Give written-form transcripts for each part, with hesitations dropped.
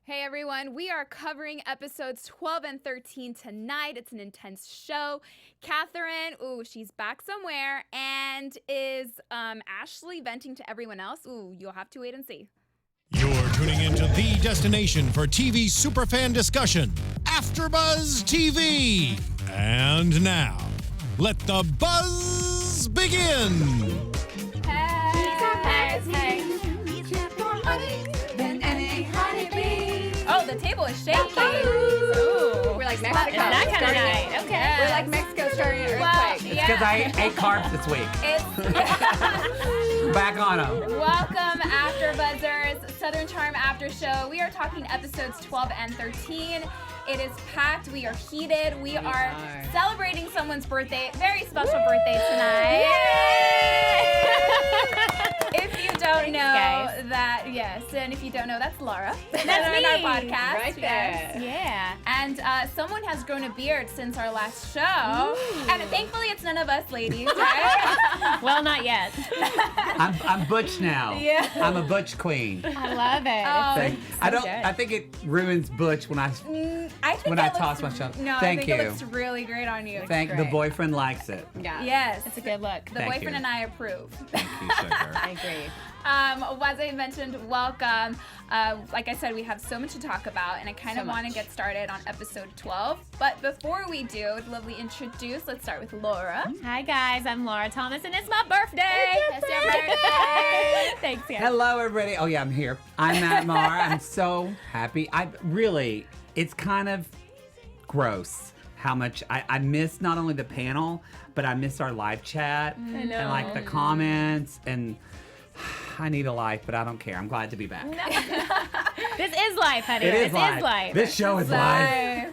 Hey everyone, we are covering episodes 12 and 13 tonight. It's an intense show. Catherine, she's back somewhere, and is Ashley venting to everyone else? You'll have to wait and see. You're tuning into the destination for TV superfan discussion, AFTERBUZZ TV. And now, let the buzz begin. Oh, the table is shaking. Ooh. We're like Mexico. It's that kind of night. Okay. We're like Mexico starting an earthquake. It's because I ate carbs this week. Back on them. Welcome, AfterBuzzers, Southern Charm After Show. We are talking episodes 12 and 13. It is packed. We are heated. We are celebrating someone's birthday. Very special birthday tonight. Yay! If you don't know that, yes, and if you don't know, that's Laura. That's me. Our podcast. Right there. Yes. Yeah. And someone has grown a beard since our last show. Ooh. And thankfully, it's none of us ladies, right? Well, not yet. I'm butch now. Yeah. I'm a butch queen. I love it. I think it ruins butch when I toss myself. No, Thank I think you. it looks really great on you. The boyfriend likes it. Yeah. Yes. It's a good look. The boyfriend and I approve. Thank you, sugar. I agree. As I mentioned, welcome. Like I said, we have so much to talk about, and I kind of want to get started on episode 12. But before we do, I'd love to introduce. Let's start with Laura. Hi, guys. I'm Laura Thomas, and it's my birthday. It's your birthday. Thanks, guys. Hello, everybody. Oh, yeah, I'm here. I'm Matt Marr. I'm so happy. It's kind of gross how much I miss not only the panel, but I miss our live chat and like the comments, and I need a life, but I don't care. I'm glad to be back. This is life, honey. It is life. life. This show is life.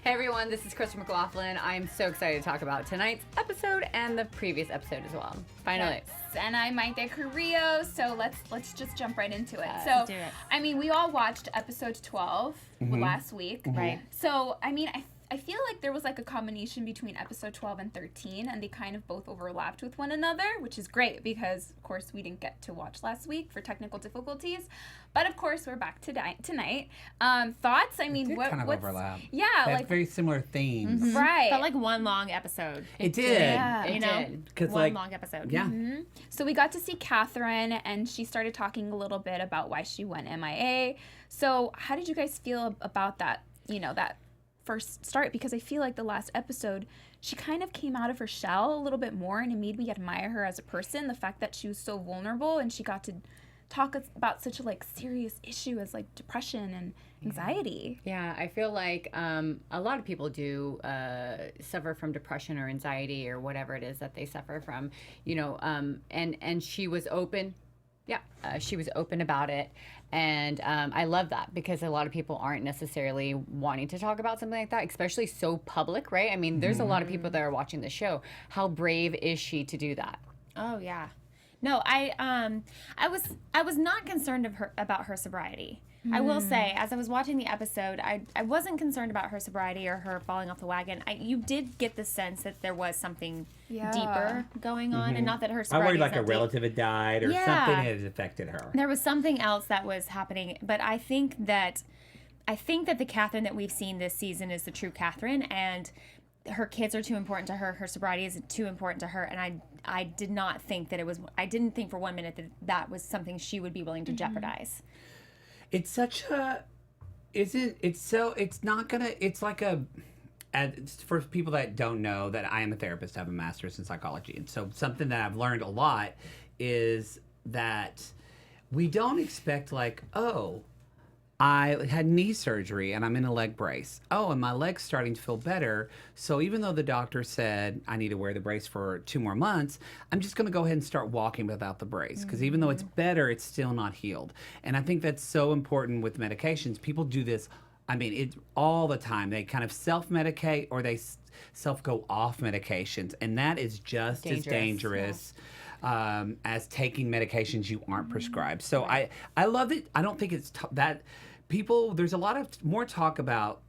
Hey everyone, this is Cristal McLaughlin. I'm so excited to talk about tonight's episode and the previous episode as well. Finally. Yes. And I'm Mayte Carrillo, so let's just jump right into it. Let's do it. I mean, we all watched episode 12 last week. Right. So, I mean, I feel like there was like a combination between episode 12 and 13, and they kind of both overlapped with one another, which is great because, of course, we didn't get to watch last week for technical difficulties. But, of course, we're back tonight. Thoughts? I mean, Kind of overlap. Yeah. They have like very similar themes. Mm-hmm. Right. Felt like one long episode. It did. Yeah. You It know? did. Because One long episode. Yeah. Mm-hmm. So we got to see Catherine, and she started talking a little bit about why she went MIA. So how did you guys feel about that, that first start? Because I feel like the last episode, she kind of came out of her shell a little bit more, and it made me admire her as a person. The fact that she was so vulnerable, and she got to talk about such a serious issue as depression and anxiety. Yeah, I feel like a lot of people do suffer from depression or anxiety or whatever it is that they suffer from, and she was open. Yeah, she was open about it. And I love that because a lot of people aren't necessarily wanting to talk about something like that, especially so public, right? I mean, there's a lot of people that are watching the show. How brave is she to do that? Oh, yeah. No, I was not concerned about her sobriety. I will say, as I was watching the episode, I wasn't concerned about her sobriety or her falling off the wagon. You did get the sense that there was something deeper going on, and not that her I sobriety worried is a not relative had died or something had affected her. There was something else that was happening, but I think that the Catherine that we've seen this season is the true Catherine, and her kids are too important to her. Her sobriety is too important to her, and I did not think that it was. I didn't think for 1 minute that was something she would be willing to jeopardize. It's such a, it's not gonna, it's like a, for people that don't know that I am a therapist, I have a master's in psychology. And so something that I've learned a lot is that we don't expect I had knee surgery and I'm in a leg brace. Oh, and my leg's starting to feel better. So even though the doctor said I need to wear the brace for 2 more months, I'm just going to go ahead and start walking without the brace. Because even though it's better, it's still not healed. And I think that's so important with medications. People do this, it's all the time. They kind of self-medicate or they self-go off medications. And that is just as dangerous. As taking medications you aren't prescribed. So I love it. I don't think it's that people, there's a lot of more talk about,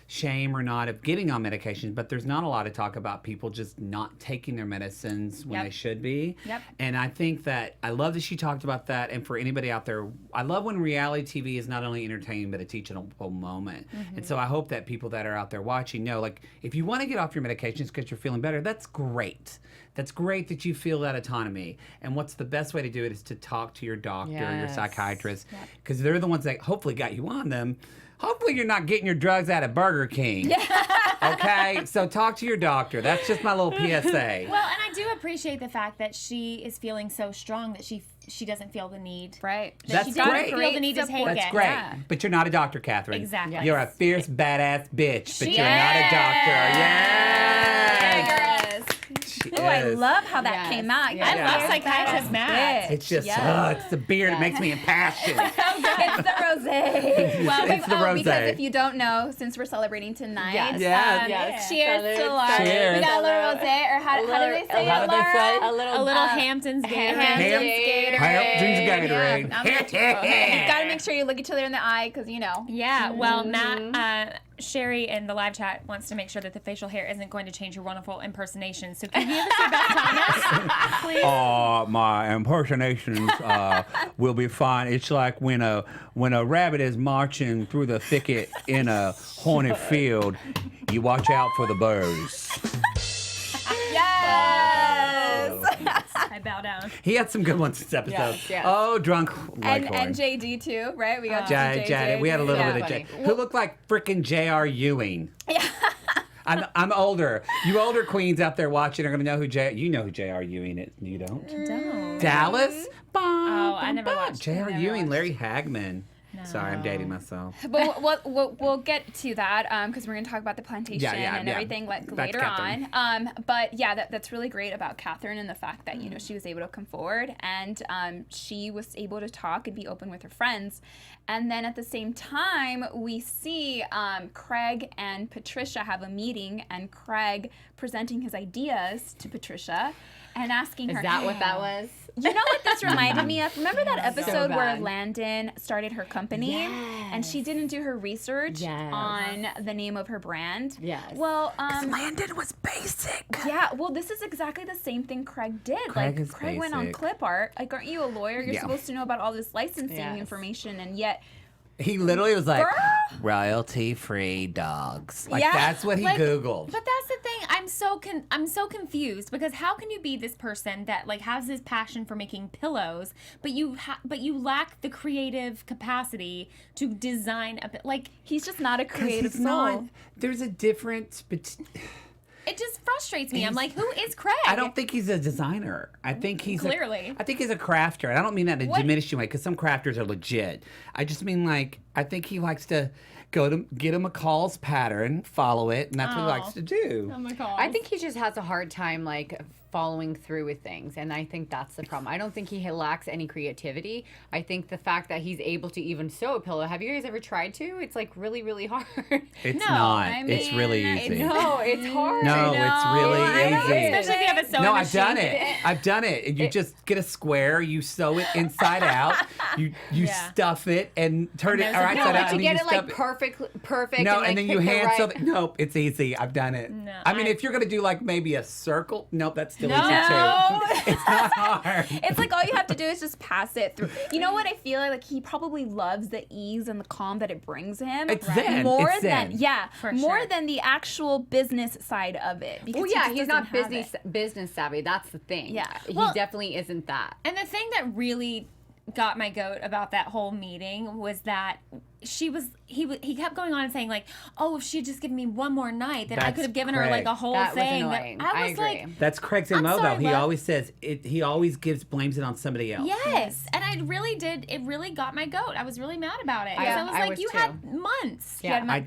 shame or not of getting on medications, but there's not a lot of talk about people just not taking their medicines when they should be. Yep. And I think that I love that she talked about that. And for anybody out there, I love when reality TV is not only entertaining but a teachable moment. And so I hope that people that are out there watching know, like, if you want to get off your medications because you're feeling better, that's great. That's great that you feel that autonomy. And what's the best way to do it is to talk to your doctor, your psychiatrist, because they're the ones that hopefully got you on them. Hopefully you're not getting your drugs out of Burger King. Okay? So talk to your doctor. That's just my little PSA. Well, and I do appreciate the fact that she is feeling so strong that she doesn't feel the need. Right. That's She doesn't great. feel the need to take That's it. great. Yeah. But you're not a doctor, Catherine. Exactly. You're a fierce, badass bitch, but She you're not a doctor. Yes. She Oh, I is. love how that Yes. came out. Yeah. I love Fierce, psychiatrist badass Matt. bitch. It's just, Yes. it's the beard. It makes me impassioned. It's the rosé. Well, It's the rosé. Because if you don't know, since we're celebrating tonight, Yes. cheers Salud, to Laura. Cheers. We got a little rosé, or how do they say How it, do they Laura? say? A little Hamptons Gatorade. Hamptons Gatorade. Hamptons Gatorade. You gotta make sure you look each other in the eye, because Yeah, well, Matt, Sherry in the live chat wants to make sure that the facial hair isn't going to change your wonderful impersonation. So can you give us your best Thomas, please? My impersonations will be fine. It's like when a rabbit is marching through the thicket in a horny field, you watch out for the birds. Yes. I bow down. He had some good ones this episode. Yes. Oh, drunk And Leghorn. JD too, right? We got JD. We had a little bit of funny. J. Who looked like freaking J.R. Ewing. Yeah. I'm older. You older queens out there watching are gonna know who you know who J.R. Ewing is. You don't. Don't. Dallas. Oh, I never watched. J.R. Ewing, Larry Hagman. Sorry, I'm dating myself. But we'll get to that because we're going to talk about the plantation and everything later on. But yeah, that's really great about Catherine and the fact that she was able to come forward and she was able to talk and be open with her friends. And then at the same time, we see Craig and Patricia have a meeting, and Craig presenting his ideas to Patricia and asking her. Is that what that was? You know what this reminded me of? Remember that episode where bad. Landon started her company and she didn't do her research Yes. on the name of her brand? Yes. Well, Landon was basic. yeah, well, this is exactly the same thing Craig did. Craig went on basic. clip art. Like, aren't you a lawyer? You're Yeah. supposed to know about all this licensing Yes. information, and yet He literally was like, Girl. royalty-free dogs. Like, Yeah. that's what he Googled. But that's the thing. I'm so confused because how can you be this person that has this passion for making pillows, but you lack the creative capacity to design he's just not a 'Cause creative he's soul. not. There's a difference between. it just frustrates me. I'm like, who is Craig? I don't think he's a designer. I think he's Clearly. I think he's a crafter. And I don't mean that in a diminishing way, because some crafters are legit. I just mean I think he likes to get him a calls pattern, follow it, and that's what he likes to do. Oh my god. I think he just has a hard time following through with things, and I think that's the problem. I don't think he lacks any creativity. I think the fact that he's able to even sew a pillow. Have you guys ever tried to? It's really, really hard. It's No, not. I It's really mean, easy. No, it's hard. No, it's really easy. Especially if you have a sewing No, machine. I've done it. I've done it. And you just get a square, you sew it inside out, you Yeah. stuff it and turn it there's or a- inside No, out. but and to then get it stuff perfect. No, and, and then you pick the hand right- sew. Nope, it's easy. I've done it. No, I mean, if you're gonna do maybe a circle, nope, that's still No. easy too. It's not hard. It's like all you have to do is just pass it through. You know what I feel like he probably loves the ease and the calm that it brings him. It's zen. More It's than zen. more sure. than the actual business side of it. Because Well, he yeah, just he's doesn't not have business savvy. That's the thing. Yeah. He Well- definitely isn't that. And the thing that really got my goat about that whole meeting was that he kept going on and saying oh, if she had just given me one more night, then I That's could have given her Craig. a whole That was thing. annoying. That I I was agree. That's Craig's I'm MO sorry, though. He love. always says it. He always blames it on somebody else. yes, and I really did. It really got my goat. I was really mad about it. 'Cause Yeah, I was I like, was you too. had months. Yeah.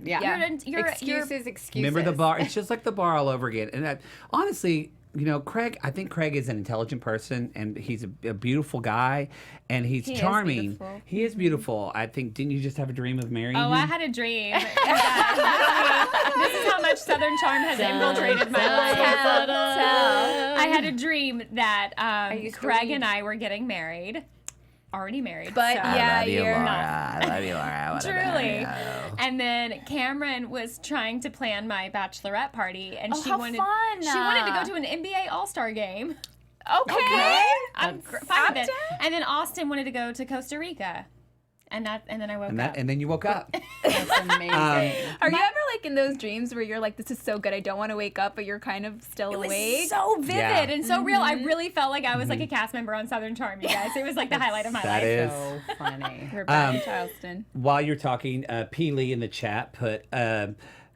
You're Excuses. Remember the bar? It's just like the bar all over again. And honestly, Craig, I think Craig is an intelligent person, and he's a beautiful guy, and he's He is charming. beautiful. He is beautiful. I think, didn't you just have a dream of marrying Oh, him? I had a dream. You guys, this is how much Southern charm has infiltrated my life. I had a dream that used to Craig read. and I were getting married. already married. But so. yeah, I love you, you're Laura. not. I love you, Laura. I wanna marry Truly. you. And then Cameran was trying to plan my bachelorette party, and Oh, she how wanted fun. she wanted to go to an NBA All-Star game. Okay. I'm fine with it. And then Austin wanted to go to Costa Rica, and then I woke up. And then you woke up. That's amazing. Are you ever like in those dreams where you're like, this is so good, I don't want to wake up, but you're kind of still It was awake? so vivid Yeah. and so real. I really felt like I was like a cast member on Southern Charm, you guys. It was like the highlight of my That life. is. So funny. We're back in Charleston. While you're talking, P. Lee in the chat put,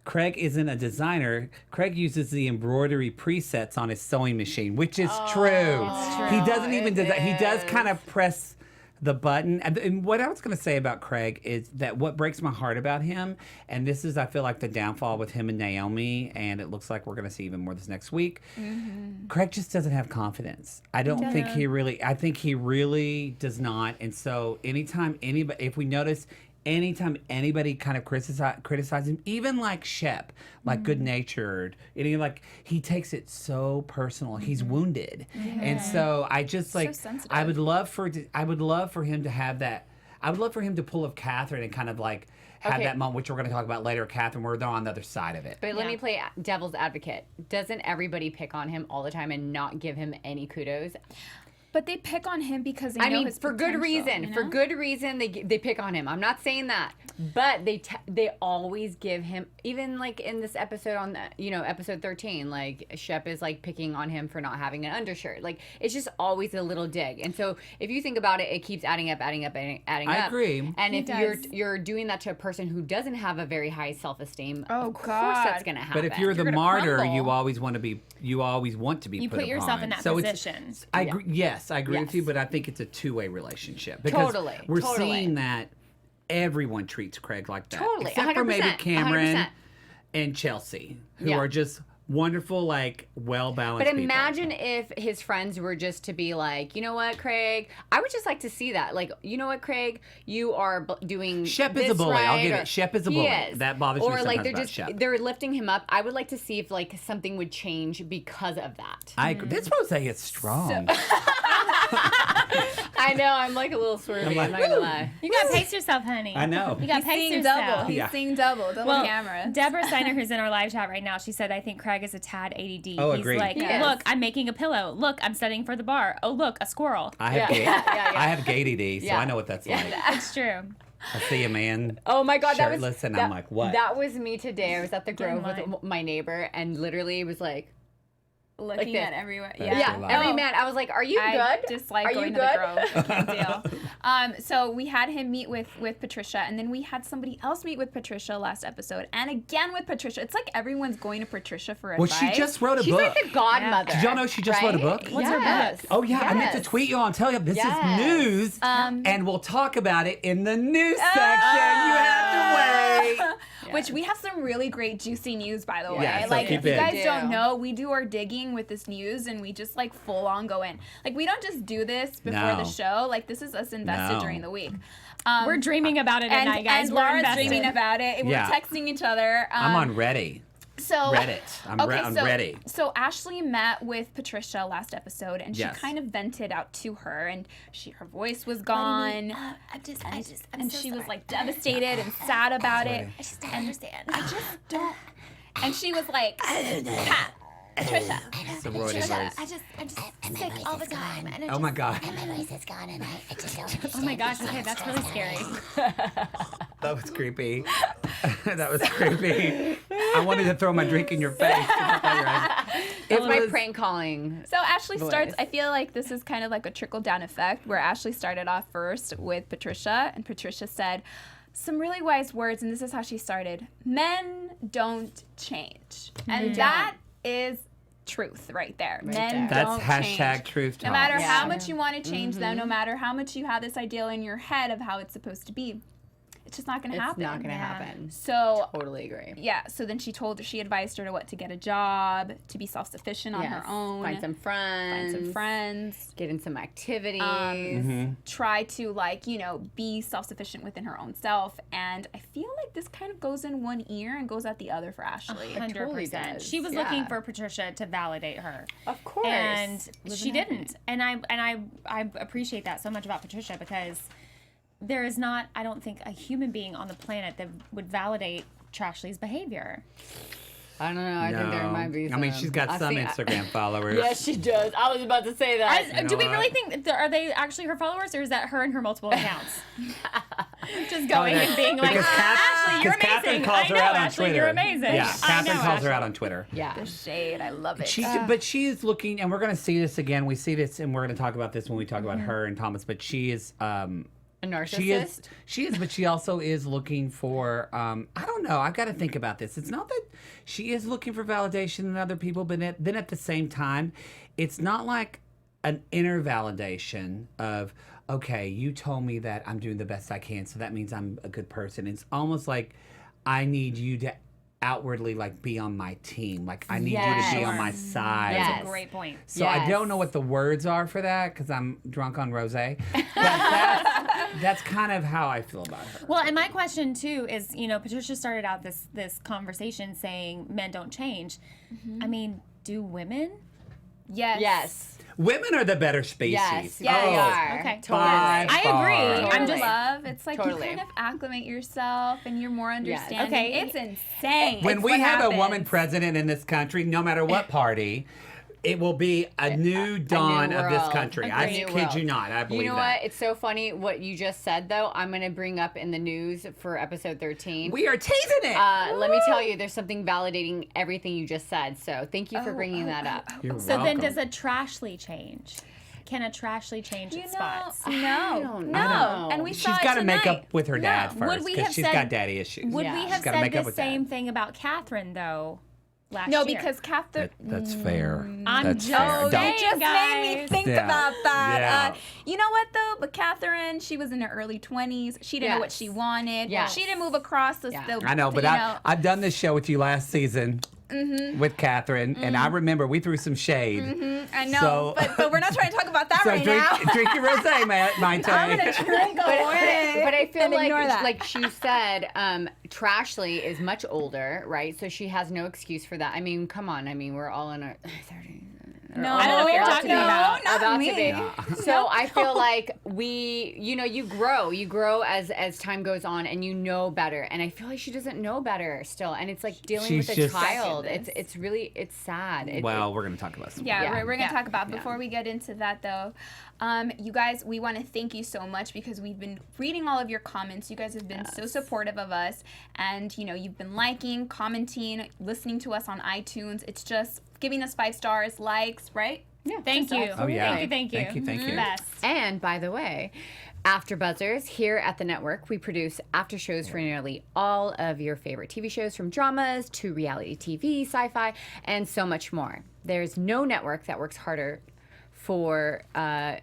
Craig isn't a designer. Craig uses the embroidery presets on his sewing machine, which is true. He doesn't even do that. He does kind of press the button. And what I was going to say about Craig is that what breaks my heart about him, and this is, I feel like, the downfall with him and Naomi, and it looks like we're going to see even more this next week. Craig just doesn't have confidence. I don't think he really, I think he really does not. And so anytime anybody, if we notice, anytime anybody kind of criticizes him, even like Shep, like good-natured, like he takes it so personal. He's wounded, and so I just like sensitive. I would love for him to have that. I would love for him to pull up Catherine and kind of like have Okay. that moment, which we're going to talk about later. Catherine, where they're on the other side of it. But let me play devil's advocate. Doesn't everybody pick on him all the time and not give him any kudos? But they pick on him because they I know mean, his for good potential, reason. you know? For good reason, they pick on him. I'm not saying that, but they always give him. Even like in this episode on episode 13, like Shep is like picking on him for not having an undershirt. Like it's just always a little dig. And so if you think about it, it keeps adding up. I agree. And It if does. you're doing that to a person who doesn't have a very high self-esteem, Oh, of course God. that's gonna happen. But if you're the gonna martyr, crumble. you always want to be. You always want to be. You put put yourself upon. in that So position. I agree. Yes, I agree with you. Yes. But I think it's a two-way relationship because Totally, we're totally. seeing that everyone treats Craig like that, Totally, except for maybe 100%, Cameran 100%. and Chelsea, who Yeah. are just wonderful, like well-balanced. But people. imagine if his friends were just to be like, you know what, Craig? I would just like to see that. Like, you know what, Craig? You are doing Shep is this a bully. I'll right, give or- it. Shep is a He bully. is. That bothers me Or like sometimes they're about just Shep. they're lifting him up. I would like to see if like something would change because of that. I agree. That's why I say it's strong. I know. I'm like a little swervy. like, I'm not gonna lie. You gotta pace yourself, honey. I know. You gotta He's pace seeing yourself. double. He's Yeah. seeing double camera. Deborah Steiner, who's in our live chat right now, she said, I think Craig is a tad ADD. Oh, He's agreed. like, He is. look, I'm making a pillow. Look, I'm studying for the bar. Oh, look, a squirrel. I have Yeah, gay. yeah. I have gay ADD, so Yeah. I know what that's like. It's true. I see a man. Oh my God, that was shirtless, and that, I'm like, what? That was me today. I was at the Get in Grove line. with my neighbor, and literally it was like, Looking this. at everywhere. That's Yeah. your life. every man. I was like, "Are you I good? dislike Are going you to the good?" Grove. Can't deal. So we had him meet with Patricia, and then we had somebody else meet with Patricia last episode, and again with Patricia. It's like everyone's going to Patricia for Well, advice. she just wrote a She's book. like the godmother. Did y'all know she just wrote a book? What's her Yes. book? Oh yeah, I meant to Yes. tweet you all and tell you this Yes. is news, and we'll talk about it in the news section. You have to wait. Which we have some really great juicy news, by the way. Yeah, so like keep if you it. guys We don't do. know, we do our digging with this news, and we just like full on go in. Like we don't just do this before No. the show. Like this is us invested No. during the week. We're dreaming about it at and, night, guys. and We're Laura's invested. dreaming about it. Yeah. We're texting each other. I'm on Reddit. So Reddit. I'm ready. So Ashley met with Patricia last episode, and she Yes. kind of vented out to her, and her voice was gone, I'm and she was like devastated and sad about it. I just don't understand. I just don't. And she was like, "Ha, Patricia, Sorority voice. I'm just sick all the time. And Oh my god, My voice is gone and I just don't Oh my gosh, okay, that's really scary. that was creepy. That was creepy. I wanted to throw my drink in your face. It's my prank calling. So Ashley Voice. starts, I feel like this is kind of like a trickle down effect where Ashley started off first with Patricia, and Patricia said some really wise words, and this is how she started. Men don't change. And that is truth right there. Men there. don't That's change. hashtag truth No talk. matter Yeah. how much you want to change them, no matter how much you have this ideal in your head of how it's supposed to be, It's just not going to happen. It's not going to happen. So Totally agree. yeah, so then she advised her to get a job, to be self-sufficient on her own. Find some friends. Get in some activities. Try to be self-sufficient within her own self. And I feel like this kind of goes in one ear and goes out the other for Ashley. 100%. She was looking for Patricia to validate her. Of course. And she didn't. And I appreciate that so much about Patricia, because there is not, I don't think, a human being on the planet that would validate Trashley's behavior. I don't know. I think there might be some. I mean, she's got some Instagram followers. Yes, she does. I was about to say that. Do we really think, are they actually her followers, or is that her and her multiple accounts? Just going and being like, Ashley, you're amazing. Calls I know, her out on Ashley, Twitter. you're amazing. Yeah, Catherine calls her out Ashley. on Twitter. Yeah. The shade, I love it. But she is looking, and we're going to see this again. We see this, and we're going to talk about this when we talk about her and Thomas. But she is A narcissist? She is, but she also is looking for, I don't know, I've got to think about this. It's not that she is looking for validation in other people, but then at the same time, it's not like an inner validation of, okay, you told me that I'm doing the best I can, so that means I'm a good person. It's almost like I need you to outwardly be on my team. Like I need you to be on my side. That's a great point. So I don't know what the words are for that because I'm drunk on rosé. But that's kind of how I feel about her. Well, and my question too is, Patricia started out this conversation saying men don't change. I mean, do women? Yes. Women are the better species. Yes, Yeah, they yeah. are. Okay. By I far. agree. I'm I'm just love. It's like Totally. you kind of acclimate yourself and you're more understanding. Okay. It's insane. When It's we what have a woman happens. president in this country, no matter what party, it will be a new dawn of this world. country. A I new kid world. you not. I believe You know that. what? It's so funny what you just said, though. I'm going to bring up in the news for episode 13. We are teasing it. Let me tell you, there's something validating everything you just said. So thank you for bringing that up. You're So then welcome. does a Trashly change? Can a Trashly change its spots? I No, don't no, know. and we saw She's it got to make tonight. up with her dad No. Would first we because have she's said- got daddy issues. Would Yeah. we She's have gotta said make up the with that. same thing about Catherine, though, last No, year? because Catherine. That's fair. I'm That's just fair. Oh, saying, you just made me guys. think Yeah. about that. Yeah. You know what though? But Catherine, she was in her early 20s. She didn't know what Yes. she wanted. Yes. She didn't move across the. Yeah. the I know, but you know. I've done this show with you last season with Catherine, and I remember we threw some shade. I know, So- but we're not trying to talk about that So right drink, now. drink your rosé, Mayte. I'm gonna drink away. But I feel and ignore that. like she said, Trashley is much older, right? So she has no excuse for that. I mean, come on. I mean, we're all in our 30s. No, I don't know what you're talking about. Not About me. to be. So I feel like you grow as time goes on, and you know better. And I feel like she doesn't know better still, and it's like dealing She's with a just- child. It's really sad. Well, we're going to talk about some. Yeah, Yeah. we're going to Yeah. talk about before we get into that though. You guys, we want to thank you so much because we've been reading all of your comments. You guys have been so supportive of us, and you've been liking, commenting, listening to us on iTunes. It's just giving us 5 stars, likes, right? Yeah. Thank you. Oh, yeah. Thank you. Thank you. Best. And by the way, AfterBuzzers, here at the network, we produce after shows for nearly all of your favorite TV shows, from dramas to reality TV, sci-fi, and so much more. There's no network that works harder for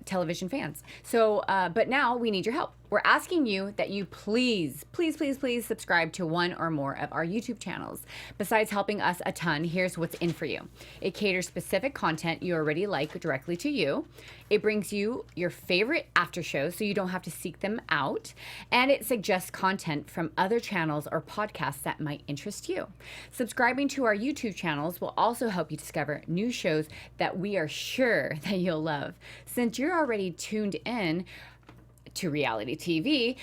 television fans. So, but now we need your help. We're asking you that you please subscribe to one or more of our YouTube channels. Besides helping us a ton, here's what's in for you. It caters specific content you already like directly to you. It brings you your favorite after shows so you don't have to seek them out. And it suggests content from other channels or podcasts that might interest you. Subscribing to our YouTube channels will also help you discover new shows that we are sure that you'll love. Since you're already tuned in to reality TV,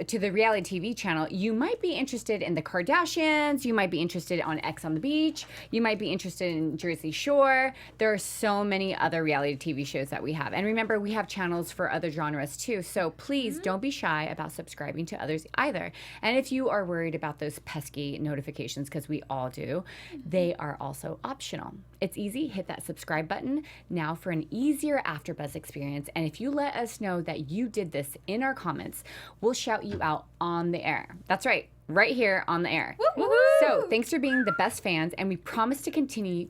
to the reality TV channel, you might be interested in the Kardashians, you might be interested on X on the Beach, you might be interested in Jersey Shore. There are so many other reality TV shows that we have. And remember, we have channels for other genres too. So please don't be shy about subscribing to others either. And if you are worried about those pesky notifications, because we all do, they are also optional. It's easy. Hit that subscribe button now for an easier AfterBuzz experience. And if you let us know that you did this in our comments, we'll shout you out on the air. That's right here on the air. So thanks for being the best fans, and we promise to continue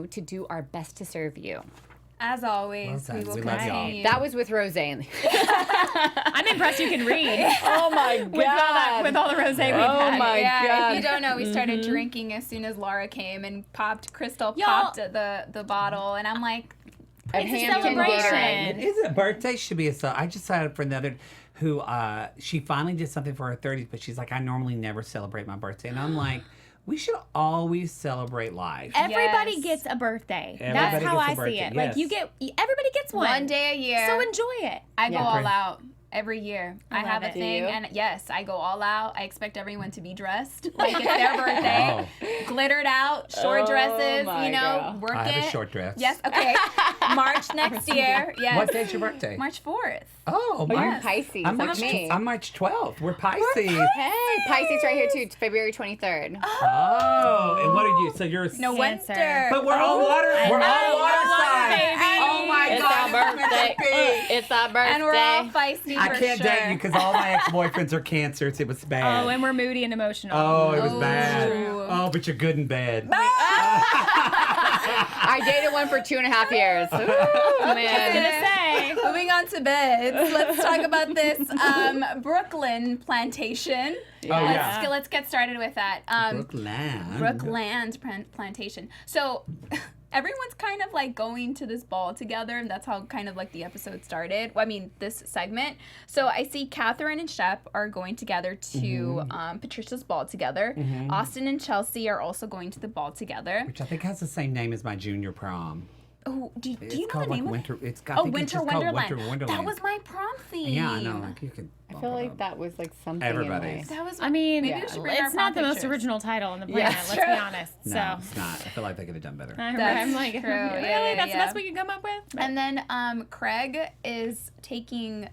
to do our best to serve you. As always, Well we done. will We love y'all. continue. That was with Roseanne. I'm impressed you can read. Oh my god. with all the rosé we've Oh had. my yeah, god. if you don't know, we started drinking as soon as Laura came and Cristal Y'all- popped the bottle, and I'm like, A It's a Hampton celebration. Gatorade. Is it birthday? Should be a so. I just signed up for another who she finally did something for her 30s, but she's like, I normally never celebrate my birthday, and I'm like, we should always celebrate life. Everybody Yes. gets a birthday. Everybody That's how gets a I birthday, see it. yes. Like everybody gets one. one day a year. So enjoy it. I go Yeah. all out every year. I love have a it. Do thing, you? and yes, I go all out. I expect everyone to be dressed like it's their birthday, glittered out, short Oh dresses. my You know, God. work I have it. a short dress. Yes. Okay. March next year. Yes. What day's your birthday? March 4th. Oh, You're mine- Pisces, I'm like March, me. I'm March 12th. We're Pisces. Hey, Pisces right here too. It's February 23rd. Oh, and what are you? So you're a No Cancer. wonder. But we're all water. We're all water signs. baby. Oh my It's God, our it's meant to birthday. be. It's our birthday. And we're all feisty I for can't sure. date you because all my ex-boyfriends are cancers. It was bad. Oh, and we're moody and emotional. Oh, it was Oh, bad. true. Oh, but you're good in bed. I dated one for 2.5 years. Ooh, man. Gonna say. Moving on to beds. Let's talk about this Brooklyn plantation. Oh, yeah. Let's get started with that. Brookland. Brookland plantation. So everyone's kind of like going to this ball together, and that's how kind of like the episode started. Well, I mean, this segment. So I see Catherine and Shep are going together to Patricia's ball together. Austin and Chelsea are also going to the ball together. Which I think has the same name as my junior prom. Oh, do you It's know called the like name Winter. of It's it? got. Oh, I think it's Winter just called Wonderland. Winter Wonderland. That was my prom theme. Yeah, I know. Like you could. I feel like that was like something. Everybody's. That was. I mean, maybe we should bring our it's not the prom most pictures. original title on the Yeah, planet, let's true. be honest. No, So it's not. I feel like they could have done better. That's I'm like, true. really? Yeah, That's the yeah. best we can come up with? And then Craig is taking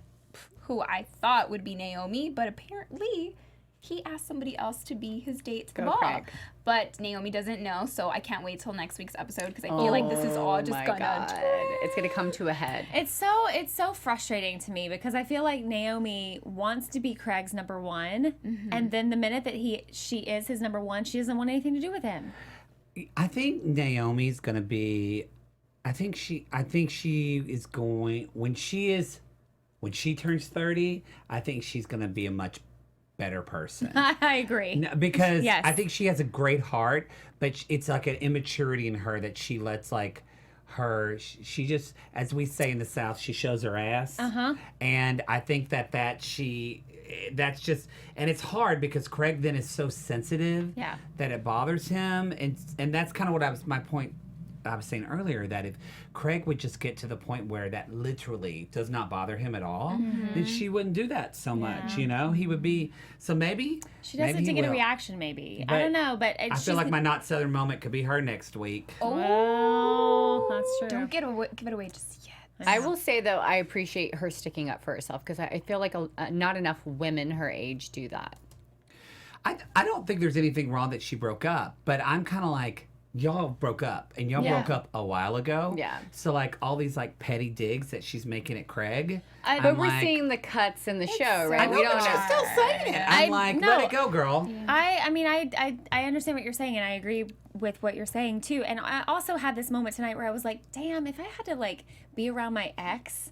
who I thought would be Naomi, but apparently he asked somebody else to be his date to the Go ball. Craig. But Naomi doesn't know, so I can't wait till next week's episode because I feel like this is all just my gonna. God. It's gonna come to a head. It's so frustrating to me because I feel like Naomi wants to be Craig's number one, and then the minute that she is his number one, she doesn't want anything to do with him. I think Naomi's gonna be. I think she is going when she turns 30. I think she's gonna be a much better person. I agree. No, because Yes. I think she has a great heart, but it's like an immaturity in her that she lets like her. She just, as we say in the South, she shows her ass. And I think that's just, and it's hard because Craig then is so sensitive Yeah. that it bothers him, and that's kind of what my point. I was saying earlier that if Craig would just get to the point where that literally does not bother him at all, then she wouldn't do that so much. You know, he would be. So maybe She does maybe it to he get a will. reaction, maybe. But I don't know, but I feel like my not Southern moment could be her next week. Oh, that's true. Don't give it away just yet. I will say though, I appreciate her sticking up for herself because I feel like not enough women her age do that. I don't think there's anything wrong that she broke up, but I'm kind of like, y'all broke up, and y'all Yeah. broke up a while ago. Yeah. So like all these like petty digs that she's making at Craig. But I'm we're like, seeing the cuts in the show, I right? know, We don't but she's know. still saying it. I'm like, no. let it go, girl. I mean, I understand what you're saying, and I agree with what you're saying too. And I also had this moment tonight where I was like, damn, if I had to like be around my ex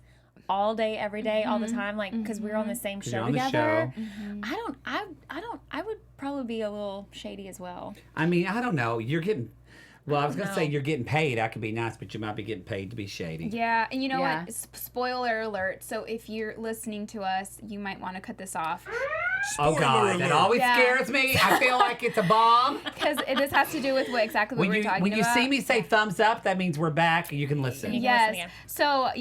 all day, every day, all the time, like because we were on the same 'Cause show you're on the together, show. I would probably be a little shady as well. I mean, I don't know. You're getting. Well, I was gonna No. say you're getting paid. I could be nice, but you might be getting paid to be shady. Yeah, and you know Yeah. what? Spoiler alert. So if you're listening to us, you might want to cut this off Oh God, that always Yeah. scares me. I feel like it's a bomb. because this has to do with exactly what When we're you talking when you about. see me say thumbs up, that means we're back and you can listen. You can Yes. listen again. So,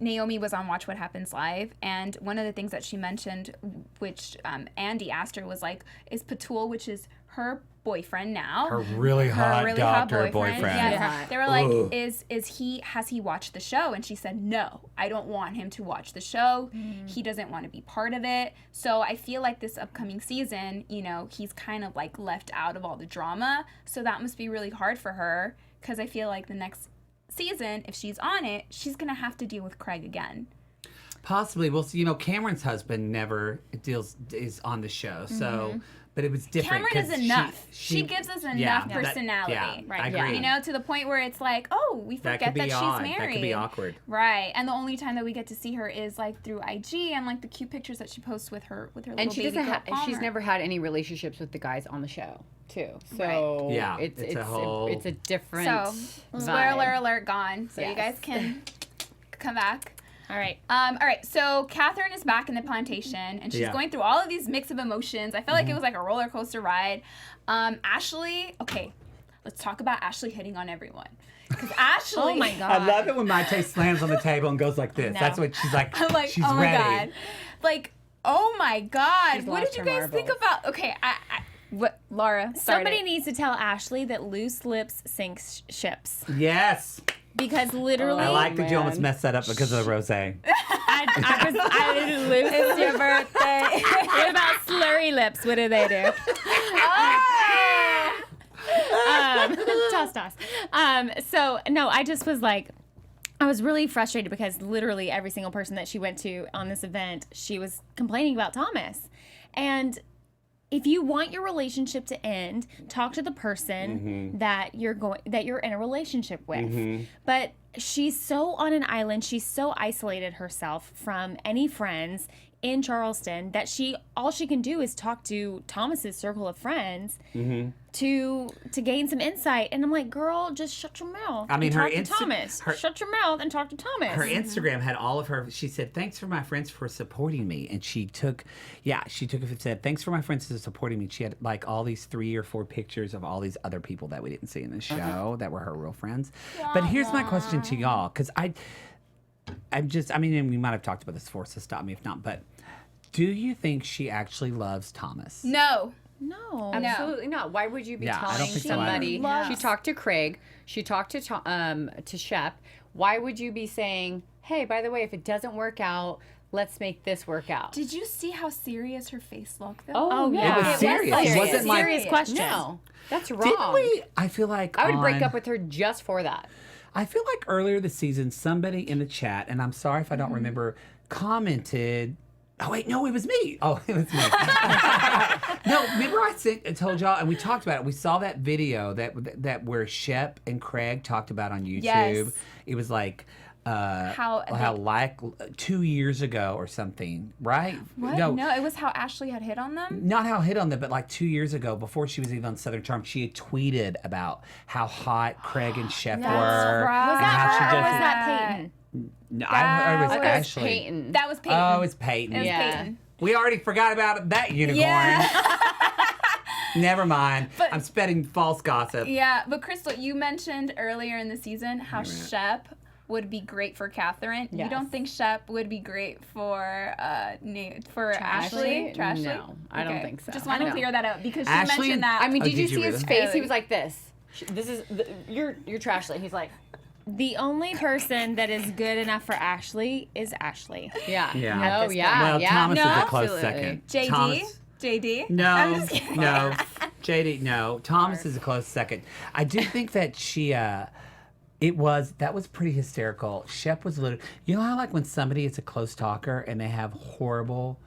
Naomi was on Watch What Happens Live, and one of the things that she mentioned, which Andy asked her, was like, is Patul, which is her boyfriend now. Her really hot really doctor hot boyfriend. boyfriend. Yes. They were like, Ugh. has he watched the show? And she said, no, I don't want him to watch the show. He doesn't want to be part of it. So I feel like this upcoming season, he's kind of like left out of all the drama. So that must be really hard for her because I feel like the next season, if she's on it, she's going to have to deal with Craig again. Possibly. Well, you know, Cameron's husband never is on the show, so. But it was different. Cameran is 'cause enough. She gives us enough personality. I agree. You know, to the point where it's like, oh, we forget that she's married. That could be awkward. Right. And the only time that we get to see her is like through IG and like the cute pictures that she posts with her little And she baby doesn't girl, have. She's Palmer. never had any relationships with the guys on the show, too. So Yeah, it's it's a different. So, vibe. spoiler alert gone. So you Yes. guys can come back. All right. All right, so Catherine is back in the plantation, and she's going through all of these mix of emotions. I felt like it was like a roller coaster ride. Ashley, okay, let's talk about Ashley hitting on everyone. Because Ashley... Oh, my God. I love it when Mayte slams on the table and goes like this. No. That's what she's like. I'm like, she's oh, my ready. God. Like, oh, my God. She's What lost did you her guys think marbles. about... Okay, what, Laura, start Somebody it. needs to tell Ashley that loose lips sink ships. Yes. Because literally... I like that you almost man. messed that up because of the rosé. I was loose. It's your birthday. What about slurry lips? What do they do? Toss. So, no, I just was like... I was really frustrated because literally every single person that she went to on this event, she was complaining about Thomas. And if you want your relationship to end, talk to the person that you're in a relationship with. But she's so on an island, she's so isolated herself from any friends in Charleston that all she can do is talk to Thomas's circle of friends to gain some insight. And I'm like, girl, just shut your mouth. I mean, and her talk to Thomas. Shut your mouth and talk to Thomas. Her Instagram had all of her. She said, "Thanks for my friends for supporting me," and she took it. Said, "Thanks for my friends for supporting me." She had like all these 3 or 4 pictures of all these other people that we didn't see in the show that were her real friends. But here's my question to y'all, because I'm just. I mean, and we might have talked about this before, so stop me if not. But do you think she actually loves Thomas? No. No. Absolutely not. Why would you be Yeah, I don't telling think so either. somebody? Loves- She talked to Craig. She talked to Shep. Why would you be saying, "Hey, by the way, if it doesn't work out, let's make this work out"? Did you see how serious her face looked, though? Oh, yeah. It was serious. It wasn't like. serious question. No, that's wrong. Didn't we? I feel like I would break on- up with her just for that. I feel like earlier this season, somebody in the chat, and I'm sorry if I don't remember, commented. Oh wait, no, it was me. Oh, it was me. No, remember I told y'all, and we talked about it. We saw that video that where Shep and Craig talked about on YouTube. Yes. It was like How like 2 years ago or something, right? What? No, it was how Ashley had hit on them. Not how hit on them, but like 2 years ago, before she was even on Southern Charm, she had tweeted about how hot Craig and Shep were. right. Was and how that she her or just- was that Peyton? No, I heard it was I thought it was Ashley. Peyton. That was Peyton. Oh, it's Peyton. It was Yeah. Peyton. We already forgot about that unicorn. Yeah. Never mind. But- I'm spreading false gossip. Yeah, but Crystal, you mentioned earlier in the season how Shep would be great for Catherine. You Yes. don't think Shep would be great for Ashley? Trashley? No, I don't think so. Just want to No. clear that up because she Ashley- mentioned that. I mean, Oh, did you did you see his really? face? He Really? was like this. This is you're Trashly. He's like, The only person that is good enough for Ashley is Ashley. yeah, Yeah. no, this yeah, Well, yeah. Thomas is No. a close Absolutely. second. JD? Thomas- JD? No, I'm just kidding. no. JD, no. Thomas is a close second. I do think that that was pretty hysterical. Shep was a little, you know how like when somebody is a close talker and they have horrible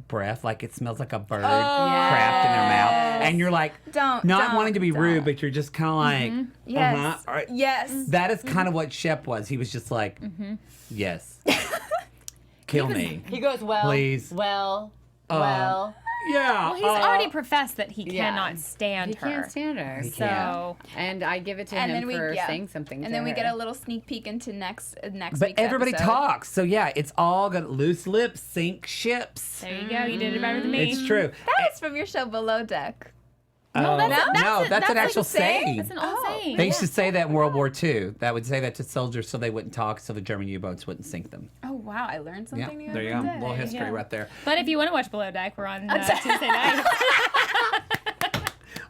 breath, like it smells like a bird crapped in their mouth, and you're like, not wanting to be rude, but you're just kind of like, Yes. all right. Yes. That is kind of what Shep was. He was just like, yes, kill me. He goes, well, Please. well. Yeah. Well, he's already professed that he Yeah. cannot stand He her. can't stand her. He So And I give it to And him then we for saying something. And to then we her. get a little sneak peek into next But week's everybody episode. talks, so yeah, it's all got loose lips, sink ships. there you go. You did it better than me. It's true. That was from your show Below Deck. No, that's an actual saying. That's an old saying. They used to say that in World War II. That would say that to soldiers so they wouldn't talk, so the German U-boats wouldn't sink them. Oh wow, I learned Yeah, something new. there you go. every A little day. history right there. But if you want to watch Below Deck, we're on Tuesday night.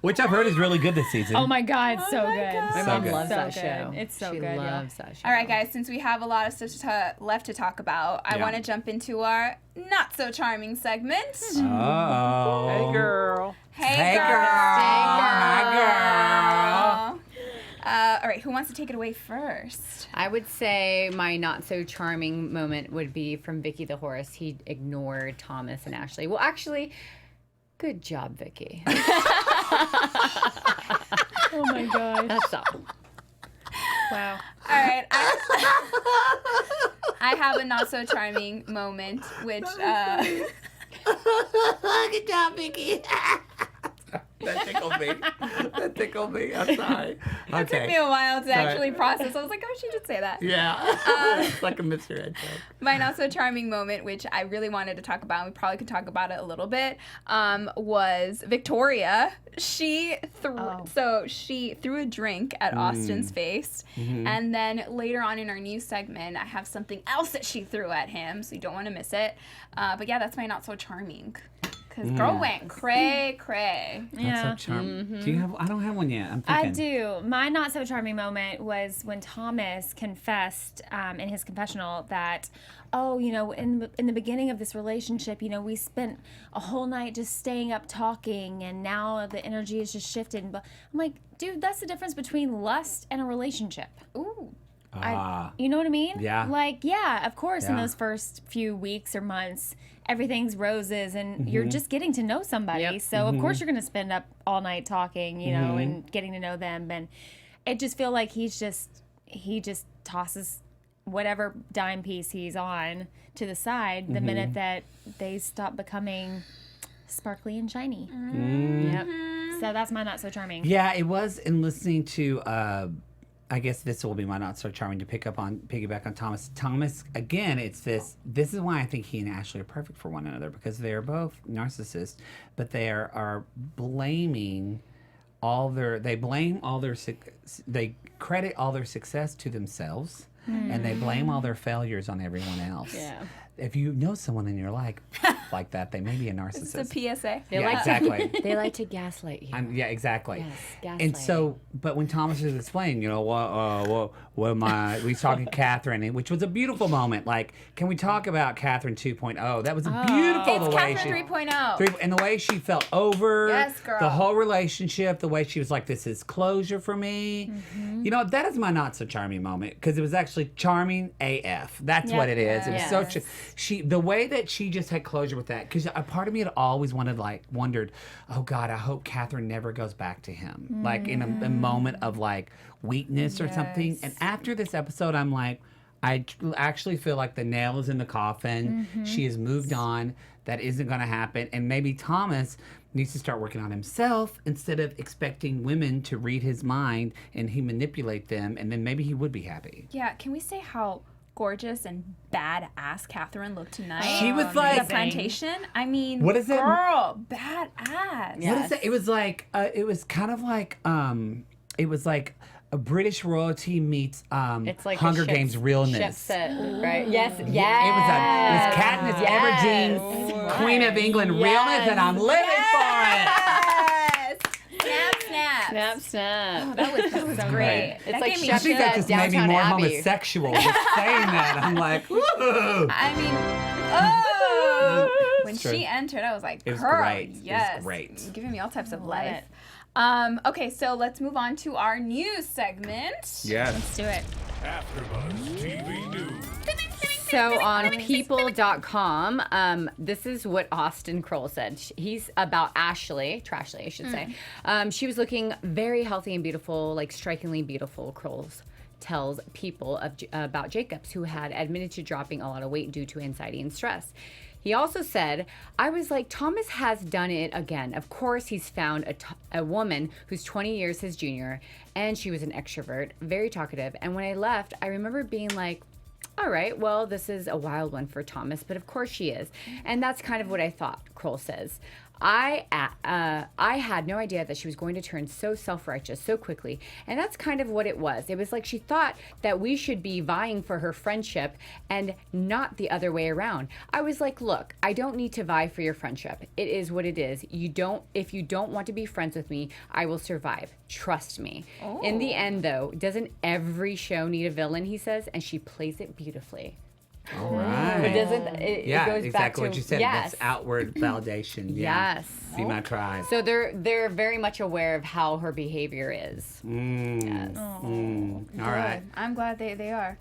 Which I've heard is really good this season. Oh my God, so good. My So mom good. loves So that good. show. It's so she good, yeah. loves that show. All right, guys, since we have a lot of stuff left to talk about, I Yeah. want to jump into our not so charming segment. Oh. Hey, girl. Hey, Hey, girl. girl. Hi, girl. All right, who wants wants to take it away first? I would say my not so charming moment would be from Vicky the horse. He ignored Thomas and Ashley. Well, actually, good job, Vicky. Oh my gosh. That's all. Wow. All right. I have a not so charming moment, which Good job, Vicky. That tickled me. I'm sorry. it took me a while to actually process. I was like, oh, she did say that. Yeah. It's like a Mr. Ed joke. My not so charming moment, which I really wanted to talk about, and we probably could talk about it a little bit, was Victoria. She threw a drink at Austin's face, and then later on in our news segment, I have something else that she threw at him, so you don't want to miss it. But yeah, that's my not so charming. Because girl went cray. That's so charming. Do you have? I don't have one yet. I'm thinking. I do. My not so charming moment was when Thomas confessed in his confessional that, in the beginning of this relationship, we spent a whole night just staying up talking, and now the energy is just shifted. But I'm like, dude, that's the difference between lust and a relationship. Ooh. You know what I mean? Yeah. Like, yeah, of course, in Yeah. those first few weeks or months, everything's roses and you're just getting to know somebody. Yep. So, of course, you're going to spend up all night talking, and getting to know them. And it just feel like he just tosses whatever dime piece he's on to the side the minute that they stop becoming sparkly and shiny. Yep. So that's my not so charming. Yeah, it was in listening to. I guess this will be my not so charming to piggyback on Thomas. Thomas, again, it's this. This is why I think he and Ashley are perfect for one another, because they are both narcissists, but they are blaming they credit all their success to themselves, and they blame all their failures on everyone else. Yeah. If you know someone in your life like that, they may be a narcissist. It's a PSA. Exactly. They like to gaslight you. Yeah, exactly. Yes, And gaslighting. so, but when Thomas was explaining, we talking Catherine, which was a beautiful moment. Like, can we talk about Catherine 2.0? That was beautiful. It's the way Catherine 3.0. and the way she felt over Yes, girl. the whole relationship, the way she was like, this is closure for me. That is my not so charming moment, because it was actually charming AF. That's what it is. It was so the way that she just had closure with that, because a part of me had always wondered, oh God, I hope Catherine never goes back to him, like in a moment of like weakness or something. And after this episode, I'm like, I actually feel like the nail is in the coffin. She has moved on. That isn't going to happen. And maybe Thomas needs to start working on himself instead of expecting women to read his mind and he manipulate them, and then maybe he would be happy. Yeah, can we say how gorgeous and badass Catherine looked tonight? She was like- the plantation. I mean, What is it? girl, badass. What is it? It was like it was kind of like it was like a British royalty meets It's like Hunger a Shep- Games realness. Shep set, right? Yes. It was Katniss Everdeen's Queen of England realness, and I'm living for it. Yes. Snap. Snap, snap. That was great. It's That like gave me Shep I think that just made me Downtown more Abbey. homosexual just saying that. I'm like, woo! I mean, when It's true. she entered, I was like, It was girl, great. It was yes. great. You're giving me all types of Love life. it. Okay, so let's move on to our news segment. Yes. Let's do it. AfterBuzz TV News. So on people.com, this is what Austin Kroll said. He's about Ashley, Trashley, I should say. She was looking very healthy and beautiful, like strikingly beautiful, Kroll tells People about Jacobs, who had admitted to dropping a lot of weight due to anxiety and stress. He also said, I was like, Thomas has done it again. Of course, he's found a woman who's 20 years his junior, and she was an extrovert, very talkative. And when I left, I remember being like, all right, well, this is a wild one for Thomas, but of course she is. And that's kind of what I thought, Kroll says. I had no idea that she was going to turn so self-righteous so quickly. And that's kind of what it was. It was like she thought that we should be vying for her friendship and not the other way around. I was like, look, I don't need to vie for your friendship. It is what it is. If you don't want to be friends with me, I will survive. Trust me. In the end, though, doesn't every show need a villain, he says, and she plays it beautifully. All right. But doesn't it goes exactly back to what you said. Yes. That's outward validation. Yeah. Yes. See my tribe. So they're very much aware of how her behavior is. Yes. All right. I'm glad they are.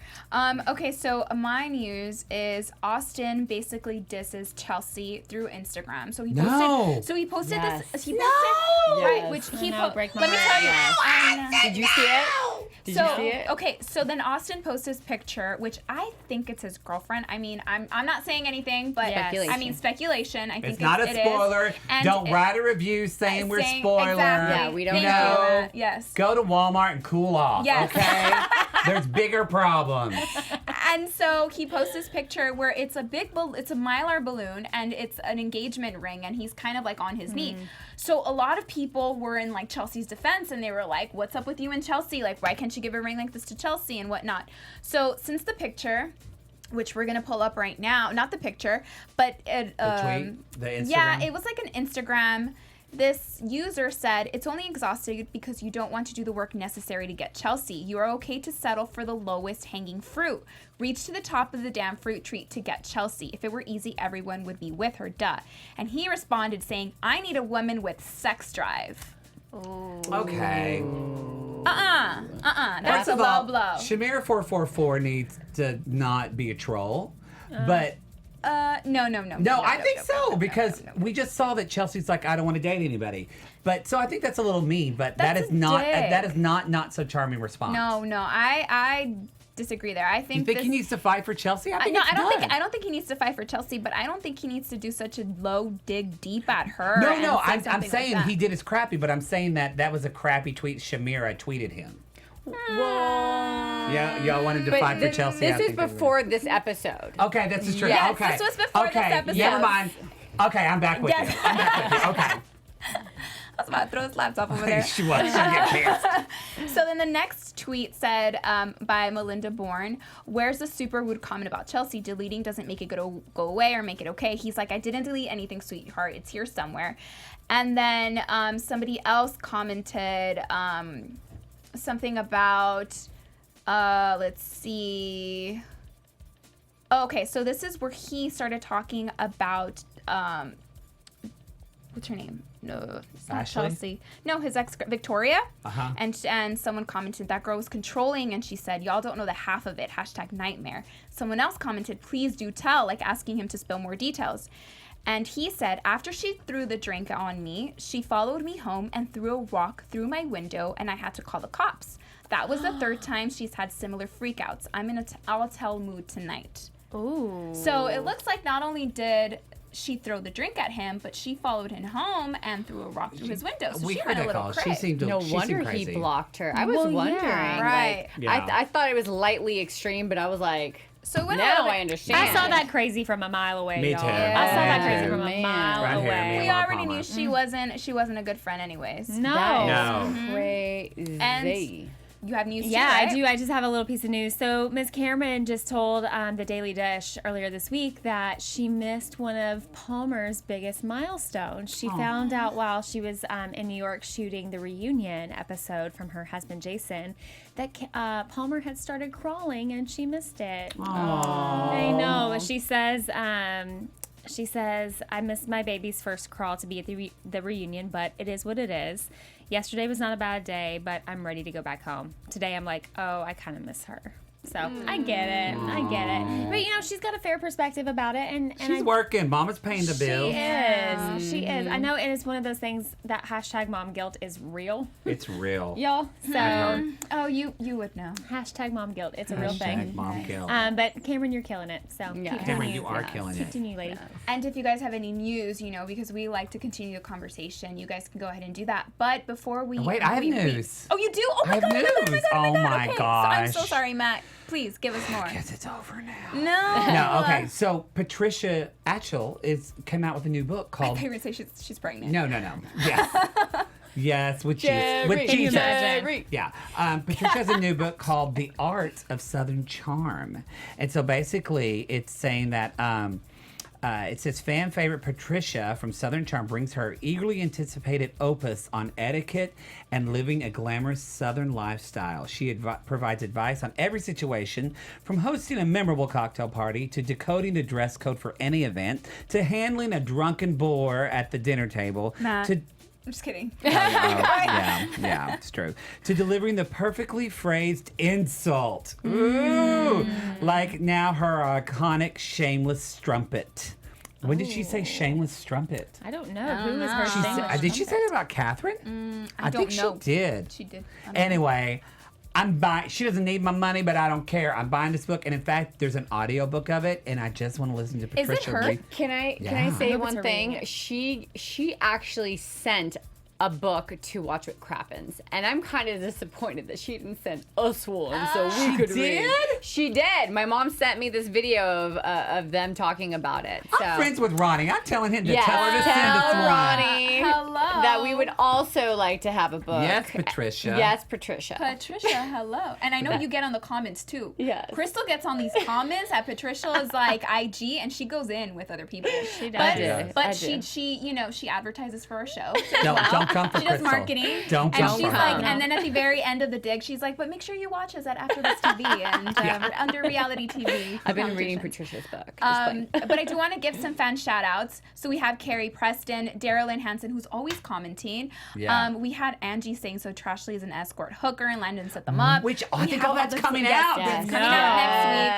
Okay, so my news is Austin basically disses Chelsea through Instagram. So he posted. No. So he posted Yes. this. He posted right, Yes. which he break my Let me heart. tell you. Yes. I know. Did you see it? Did So you see it? okay, so then Austin posts his picture, which I think it's his girlfriend. I mean, I'm not saying anything, but Yes. I mean speculation. I think It's not a it is. spoiler. And Don't write a review saying we're spoiler. Exactly. Yeah, we don't Thank know. you, Matt. Yes. Go to Walmart and cool off. Yes. Okay. There's bigger problems. And so he posts this picture where it's a it's a Mylar balloon and it's an engagement ring and he's kind of like on his knee. So a lot of people were in like Chelsea's defense and they were like, what's up with you and Chelsea? Like, why can't you give a ring like this to Chelsea and whatnot? So since the picture, which we're going to pull up right now, not the picture, but it, The tweet, the Instagram. yeah, it was like an Instagram. This user said, it's only exhausting because you don't want to do the work necessary to get Chelsea. You are okay to settle for the lowest hanging fruit. Reach to the top of the damn fruit tree to get Chelsea. If it were easy, everyone would be with her, duh. And he responded saying, I need a woman with sex drive. Okay. That's First a of low all, blow. Shamir 444 needs to not be a troll. But No, I think so because we just saw that Chelsea's like, I don't want to date anybody. But so I think that's a little mean. But That's a dick. that is not so charming response. No, I disagree there. I think You think he needs to fight for Chelsea? I think it's done. I don't think he needs to fight for Chelsea, but I don't think he needs to do such a low dig deep at her. No, and say I'm something like saying that. he did his crappy, but I'm saying that was a crappy tweet. Shamira tweeted him. Yeah, y'all wanted to fight for Chelsea. I This is think they would. before this episode. Okay, this is true. Yes, okay. this was before this episode. Never mind. Okay, I'm back with Yes. you. I'm back with you. Okay. I was about to throw his laptop over there. She was. She get pissed. So then the next tweet said by Melinda Bourne, where's the super rude comment about Chelsea? Deleting doesn't make it go away or make it okay. He's like, I didn't delete anything, sweetheart. It's here somewhere. And then somebody else commented something about, let's see. Okay, so this is where he started talking about, what's her name? No, it's not Ashley? Chelsea. No, his ex, Victoria. Uh-huh. And someone commented, that girl was controlling, and she said, y'all don't know the half of it, #nightmare. Someone else commented, please do tell, like asking him to spill more details. And he said, after she threw the drink on me, she followed me home and threw a rock through my window, and I had to call the cops. That was the third time she's had similar freakouts. I'm in a I'll tell mood tonight. Ooh. So it looks like not only did she throw the drink at him, but she followed him home and threw a rock through his window. So We she heard went a that little call. cray. She seemed No she wonder seemed crazy. he blocked her. I was Well, yeah. wondering. Right. Like, Yeah. I thought it was lightly extreme, but I was like, So it went a now little bit- I understand. I saw that crazy from a mile away. Me y'all. too. I saw that Yeah. crazy from a Man. mile Right here, away. me. We Laura already Palmer. knew she wasn't a good friend anyways. No. That is No. crazy. And- You have news Yeah, too, I right? do. I just have a little piece of news. So Miss Cameran just told the Daily Dish earlier this week that she missed one of Palmer's biggest milestones. She found out while she was in New York shooting the reunion episode from her husband Jason that Palmer had started crawling and she missed it. I know. She says. I missed my baby's first crawl to be at the reunion, but it is what it is. Yesterday was not a bad day, but I'm ready to go back home. Today I'm like, oh, I kind of miss her. So I get it. I get it. But, you know, she's got a fair perspective about it. And She's working. Mama's paying the bills. She is. I know it is one of those things that #mom guilt is real, It's real. y'all. So Oh, you would know. #mom guilt. It's a real thing. Mom guilt. But Cameron, you're killing it. So Yeah. keep Cameron, doing you are killing it. Continue, lady. And if you guys have any news, you know, because we like to continue the conversation, you guys can go ahead and do that. But before we... Wait, I have news. Oh, you do? Oh, my I have God, news. Oh, my Okay, so I'm so gosh. sorry, Matt. Please, give us more. Guess it's over now. No. No, okay. So Patricia Atchell came out with a new book I called. thought you were going to say she's pregnant. No. Yes. Yes, with Jesus. With Can you Jesus. imagine? Yeah. Patricia has a new book called The Art of Southern Charm. And so basically it's saying that It says fan favorite Patricia from Southern Charm brings her eagerly anticipated opus on etiquette and living a glamorous Southern lifestyle. She provides advice on every situation, from hosting a memorable cocktail party to decoding the dress code for any event to handling a drunken bore at the dinner table. Matt. To I'm just kidding. yeah, it's true. To delivering the perfectly phrased insult. Ooh, like now her iconic shameless strumpet. When did she say shameless strumpet? I don't know. Who is her She shameless said, did she say trumpet? that about Catherine? I don't think know. she did. She did. I don't Anyway, I'm buying. She doesn't need my money, but I don't care. I'm buying this book, and in fact, there's an audio book of it, and I just want to listen to Is it Patricia her? read. Can I Yeah. say I hope it's one her thing? reading it. She actually sent a book to watch what crappens, and I'm kind of disappointed that she didn't send us one so we She could did? read. She did. My mom sent me this video of them talking about it. So. I'm friends with Ronnie. I'm telling him to Yes, tell her to send us tell one. Ronnie Hello. that we would also like to have a book. Yes, Patricia. Yes, Patricia. Patricia, hello. And I know you get on the comments too. Yes. Crystal gets on these comments at Patricia's like IG, and she goes in with other people. She does. But, I but do. she you know, she advertises for our show. Don't come for She does Crystal. marketing. Don't and come she's for like, her. and then at the very end of the dig, she's like, but make sure you watch us at AfterBuzz TV and under reality TV. I've been reading competitions. Patricia's book. Just playing. But I do want to give some fan shout outs. So we have Carrie Preston, Daryl Hansen, who's always commenting. Yeah. We had Angie saying so Trashley is an escort hooker and Landon set them up. Which I We think have all that's the- coming yes, out. yes, Yes. coming out next week.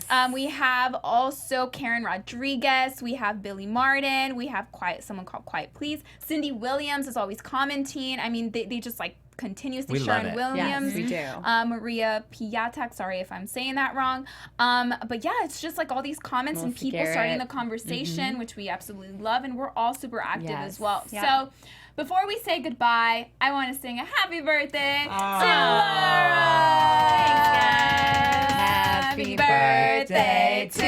Yes. We have also Karen Rodriguez. We have Billy Martin. We have someone called Quiet Please. Cindy Williams is always commenting. I mean, they just like continuously. We love Sharon it. Williams. Yes, we do. Maria Piatek. Sorry if I'm saying that wrong. But yeah, it's just like all these comments and Melissa people starting the Garrett. conversation, which we absolutely love, and we're all super active Yes. as well. Yeah. So. Before we say goodbye, I want to sing a happy birthday to Happy birthday to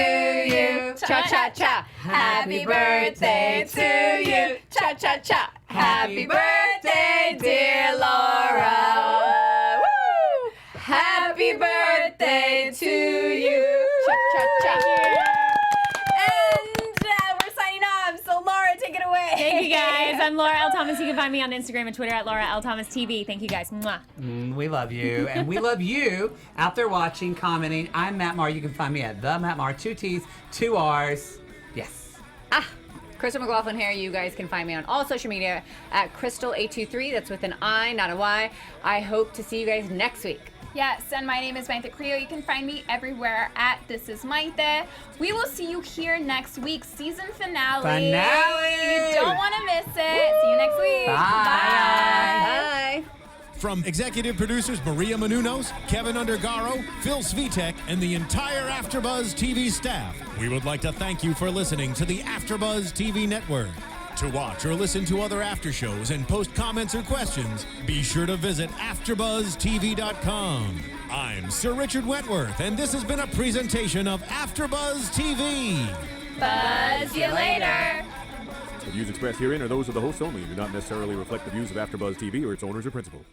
you. Cha cha cha. Happy birthday to you. Cha cha cha. Happy birthday, dear Laura. Woo! Happy birthday to you. Cha cha cha. And we're signing off. So Laura, take it away. Thank you guys. I'm Laura L. Thomas. You can find me on Instagram and Twitter at Laura L. Thomas TV. Thank you guys. Mwah. We love you, and we love you out there watching, commenting. I'm Matt Marr. You can find me at the Matt Marr, 2 T's, 2 R's. Yes. Cristal McLaughlin here. You guys can find me on all social media at Cristal823. That's with an I, not a Y. I hope to see you guys next week. Yes, and my name is Mayte Carrillo. You can find me everywhere at This Is Mayte. We will see you here next week, season finale. Finale! You don't want to miss it. See you next week. Bye. Bye. From executive producers Maria Menounos, Kevin Undergaro, Phil Svitek, and the entire AfterBuzz TV staff, we would like to thank you for listening to the AfterBuzz TV network. To watch or listen to other after shows and post comments or questions, be sure to visit AfterBuzzTV.com. I'm Sir Richard Wentworth, and this has been a presentation of AfterBuzz TV. Buzz you later. The views expressed herein are those of the hosts only and do not necessarily reflect the views of AfterBuzz TV or its owners or principals.